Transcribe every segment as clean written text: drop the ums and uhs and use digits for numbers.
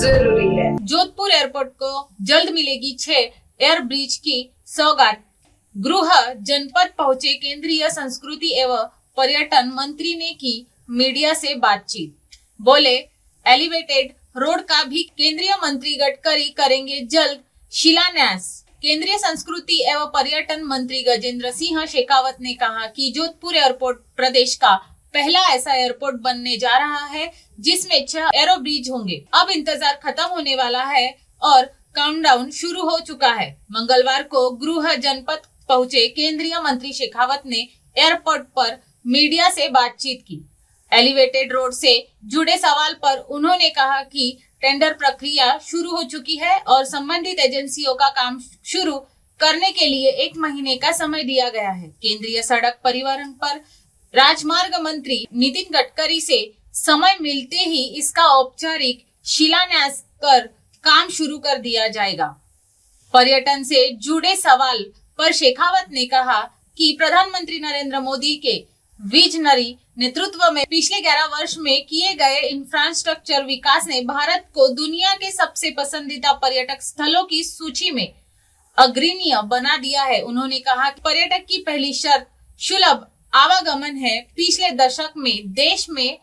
जरूरी है। जोधपुर एयरपोर्ट को जल्द मिलेगी 6 एयर ब्रिज की सौगात। गृह जनपद पहुंचे केंद्रीय संस्कृति एवं पर्यटन मंत्री ने की मीडिया से बातचीत। बोले एलिवेटेड रोड का भी केंद्रीय मंत्री गडकरी करेंगे जल्द शिलान्यास। केंद्रीय संस्कृति एवं पर्यटन मंत्री गजेंद्र सिंह शेखावत ने कहा कि जोधपुर एयरपोर्ट प्रदेश का पहला ऐसा एयरपोर्ट बनने जा रहा है जिसमें 6 एरो ब्रिज होंगे। अब इंतजार खत्म होने वाला है और काउंटडाउन शुरू हो चुका है। मंगलवार को गृह जनपद पहुंचे केंद्रीय मंत्री शेखावत ने एयरपोर्ट पर मीडिया से बातचीत की। एलिवेटेड रोड से जुड़े सवाल पर उन्होंने कहा कि टेंडर प्रक्रिया शुरू हो चुकी है और संबंधित एजेंसियों का काम शुरू करने के लिए 1 महीने का समय दिया गया है। केंद्रीय सड़क परिवहन पर राजमार्ग मंत्री नितिन गडकरी से समय मिलते ही इसका औपचारिक शिलान्यास कर काम शुरू कर दिया जाएगा। पर्यटन से जुड़े सवाल पर शेखावत ने कहा कि प्रधानमंत्री नरेंद्र मोदी के विजनरी नेतृत्व में पिछले 11 वर्ष में किए गए इंफ्रास्ट्रक्चर विकास ने भारत को दुनिया के सबसे पसंदीदा पर्यटक स्थलों की सूची में अग्रणी बना दिया है। उन्होंने कहा कि पर्यटक की पहली शर्त सुलभ आवागमन है। पिछले दशक में देश में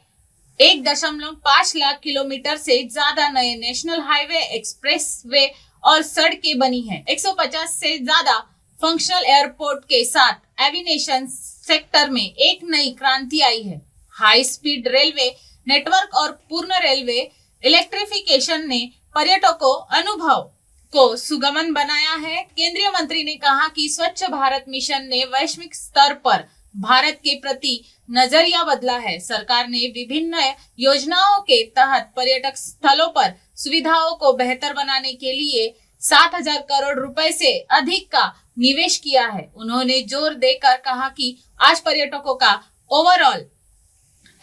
1.5 लाख किलोमीटर से ज्यादा नए नेशनल हाईवे, एक्सप्रेसवे और सड़कें बनी हैं। 150 से ज्यादा फंक्शनल एयरपोर्ट के साथ एविएशन सेक्टर में एक नई क्रांति आई है। हाई स्पीड रेलवे नेटवर्क और पूर्ण रेलवे इलेक्ट्रिफिकेशन ने पर्यटकों अनुभव को सुगमन बनाया है। केंद्रीय मंत्री ने कहा कि स्वच्छ भारत मिशन ने वैश्विक स्तर पर भारत के प्रति नजरिया बदला है। सरकार ने विभिन्न योजनाओं के तहत पर्यटक स्थलों पर सुविधाओं को बेहतर बनाने के लिए 7,000 करोड़ रुपए से अधिक का निवेश किया है। उन्होंने जोर देकर कहा कि आज पर्यटकों का ओवरऑल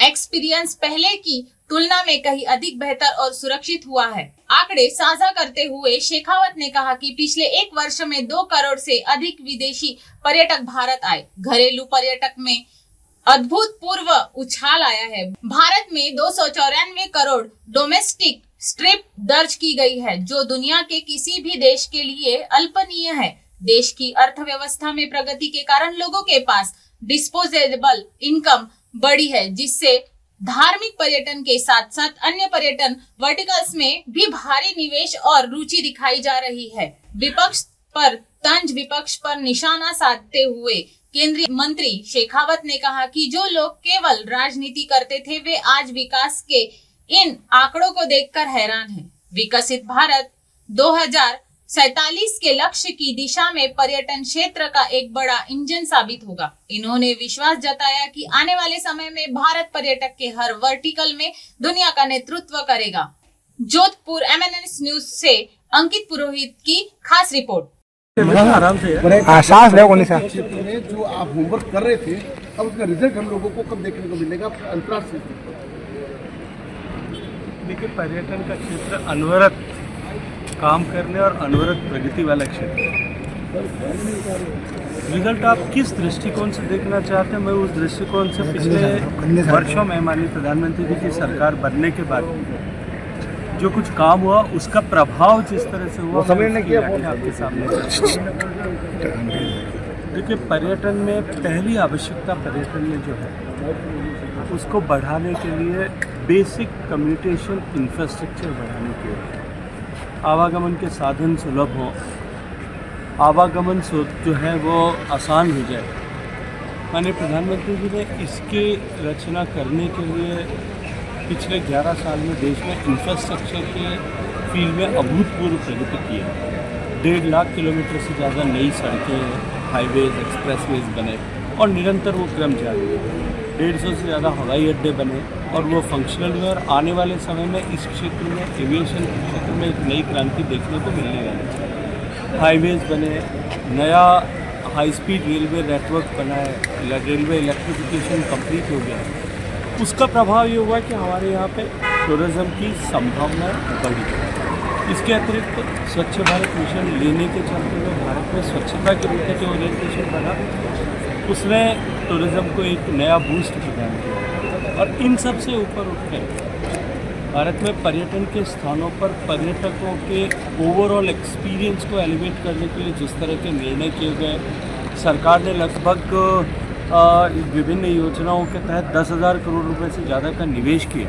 एक्सपीरियंस पहले की तुलना में कहीं अधिक बेहतर और सुरक्षित हुआ है। आंकड़े साझा करते हुए शेखावत ने कहा कि पिछले 1 वर्ष में 2 करोड़ से अधिक विदेशी पर्यटक भारत आए। घरेलू पर्यटक में अभूतपूर्व उछाल आया है। भारत में 294 करोड़ डोमेस्टिक ट्रिप दर्ज की गई है, जो दुनिया के किसी भी देश के लिए अल्पनीय है। देश की अर्थव्यवस्था में प्रगति के कारण लोगों के पास डिस्पोजेबल इनकम बढ़ी है, जिससे धार्मिक पर्यटन के साथ साथ अन्य पर्यटन वर्टिकल्स में भी भारी निवेश और रुचि दिखाई जा रही है। विपक्ष पर निशाना साधते हुए केंद्रीय मंत्री शेखावत ने कहा कि जो लोग केवल राजनीति करते थे वे आज विकास के इन आंकड़ों को देखकर हैरान हैं। विकसित भारत 2047 के लक्ष्य की दिशा में पर्यटन क्षेत्र का एक बड़ा इंजन साबित होगा। इन्होंने विश्वास जताया कि आने वाले समय में भारत पर्यटक के हर वर्टिकल में दुनिया का नेतृत्व करेगा। जोधपुर MNS न्यूज से अंकित पुरोहित की खास रिपोर्ट। आराम से सांस ले जो आप होमवर्क कर रहे थे, अब उसका रिजल्ट हम लोगों को कब देखने को मिलेगा? अंतराल से देखिए, पर्यटन का क्षेत्र अनवरत काम करने और अनवरत प्रगति वाला क्षेत्र है। रिजल्ट आप किस दृष्टिकोण से देखना चाहते हैं? मैं उस दृष्टिकोण से पिछले वर्षों में माननीय प्रधानमंत्री जी की सरकार बनने के बाद जो कुछ काम हुआ उसका प्रभाव जिस तरह से हुआ आपके सामने। देखिए, पर्यटन में पहली आवश्यकता पर्यटन में जो है उसको बढ़ाने के लिए बेसिक कम्युनिकेशन इंफ्रास्ट्रक्चर बढ़ाने के लिए आवागमन के साधन सुलभ हो, आवागमन जो है वो आसान हो जाए। माननीय प्रधानमंत्री जी ने इसकी रचना करने के लिए पिछले 11 साल में देश में इंफ्रास्ट्रक्चर के फील्ड में अभूतपूर्व प्रगति की है। 1.5 लाख किलोमीटर से ज़्यादा नई सड़कें, हाईवेज, एक्सप्रेसवेज बने और निरंतर वो क्रम जारी है। 150 से ज़्यादा हवाई अड्डे बने और वो फंक्शनल में, और आने वाले समय में इस क्षेत्र में एविएशन के क्षेत्र में एक नई क्रांति देखने को मिलने वाली है। हाईवेज बने, नया हाई स्पीड रेलवे नेटवर्क बना है, रेलवे इलेक्ट्रिफिकेशन कंप्लीट हो गया है। उसका प्रभाव ये हुआ कि हमारे यहाँ पे टूरिज़्म की संभावनाएं बढ़ी। इसके अतिरिक्त स्वच्छ भारत मिशन लेने के चलते हुए भारत में स्वच्छता के रूप जो ओरिएंटेशन बना उसने टूरिज़्म को एक नया बूस्ट प्रदान किया। और इन सब से ऊपर उठकर भारत में पर्यटन के स्थानों पर पर्यटकों के ओवरऑल एक्सपीरियंस को एलिवेट करने के लिए जिस तरह के निर्णय किए गए, सरकार ने लगभग विभिन्न योजनाओं के तहत 10,000 करोड़ रुपए से ज़्यादा का निवेश किया।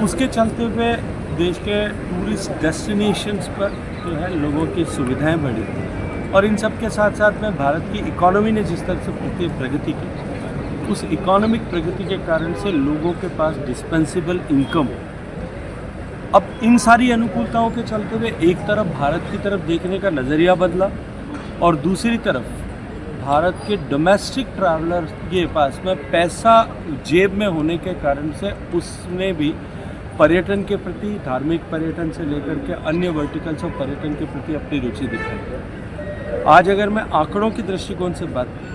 उसके चलते हुए देश के टूरिस्ट डेस्टिनेशंस पर जो है लोगों की सुविधाएं बढ़ी और इन सब के साथ साथ में भारत की इकोनॉमी ने जिस तरह से प्रगति की, उस इकोनॉमिक प्रगति के कारण से लोगों के पास डिस्पेंसेबल इनकम। अब इन सारी अनुकूलताओं के चलते हुए एक तरफ भारत की तरफ देखने का नज़रिया बदला और दूसरी तरफ भारत के डोमेस्टिक ट्रैवलर के पास में पैसा जेब में होने के कारण से उसने भी पर्यटन के प्रति, धार्मिक पर्यटन से लेकर के अन्य वर्टिकल्स ऑफ पर्यटन के प्रति अपनी रुचि दिखाई। आज अगर मैं आंकड़ों की दृष्टिकोण से बात करूं,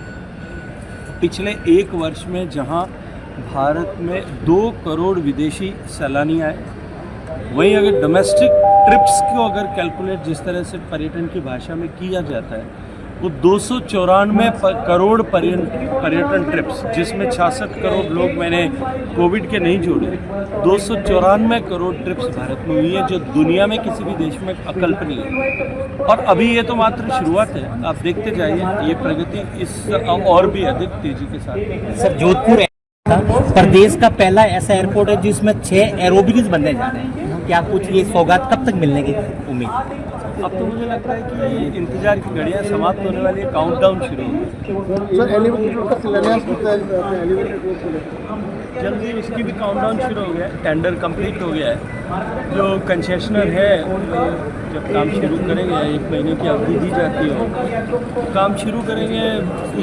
पिछले एक वर्ष में जहां भारत में 2 करोड़ विदेशी सैलानी आए, वहीं अगर डोमेस्टिक ट्रिप्स को अगर कैलकुलेट जिस तरह से पर्यटन की भाषा में किया जाता है, वो 294 करोड़ पर्यटन ट्रिप्स, जिसमें 66 करोड़ लोग मैंने कोविड के नहीं जोड़े, 294 करोड़ ट्रिप्स भारत में हुई है, जो दुनिया में किसी भी देश में अकल्पनीय है। और अभी ये तो मात्र शुरुआत है, आप देखते जाइए ये प्रगति इस और भी अधिक तेजी के साथ। सर, जोधपुर प्रदेश का पहला ऐसा एयरपोर्ट है जिसमें 6 एरोबिक्स बनने जा रहे हैं। क्या कुछ ये सौगात कब तक मिलने की उम्मीद? अब तो मुझे लगता है कि इंतजार की घड़ियां समाप्त होने वाली है, काउंटडाउन शुरू हो सर एलिवेटेड रोड का शिलान्यास होता है, एलिवेटेड रोड को लेकर जल्दी उसकी भी काउंटडाउन शुरू हो गया है, टेंडर कंप्लीट हो गया है। जो कंसेशनर है जब काम शुरू करेंगे, 1 महीने की अवधि दी जाती है, काम शुरू करेंगे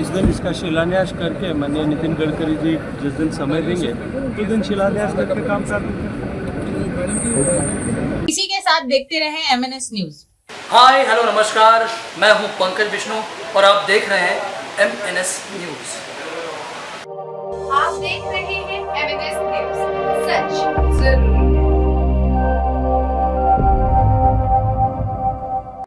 उस दिन इसका शिलान्यास करके माननीय नितिन गडकरी जी जिस दिन समय देंगे उस दिन शिलान्यास करके काम प्रारंभ करेंगे। इसी के साथ देखते रहे MNS न्यूज। हाय हेलो नमस्कार, मैं हूं पंकज विष्णु और आप देख रहे हैं MNS न्यूज। आप देख रहे हैं MNS न्यूज, सच जरूरी है।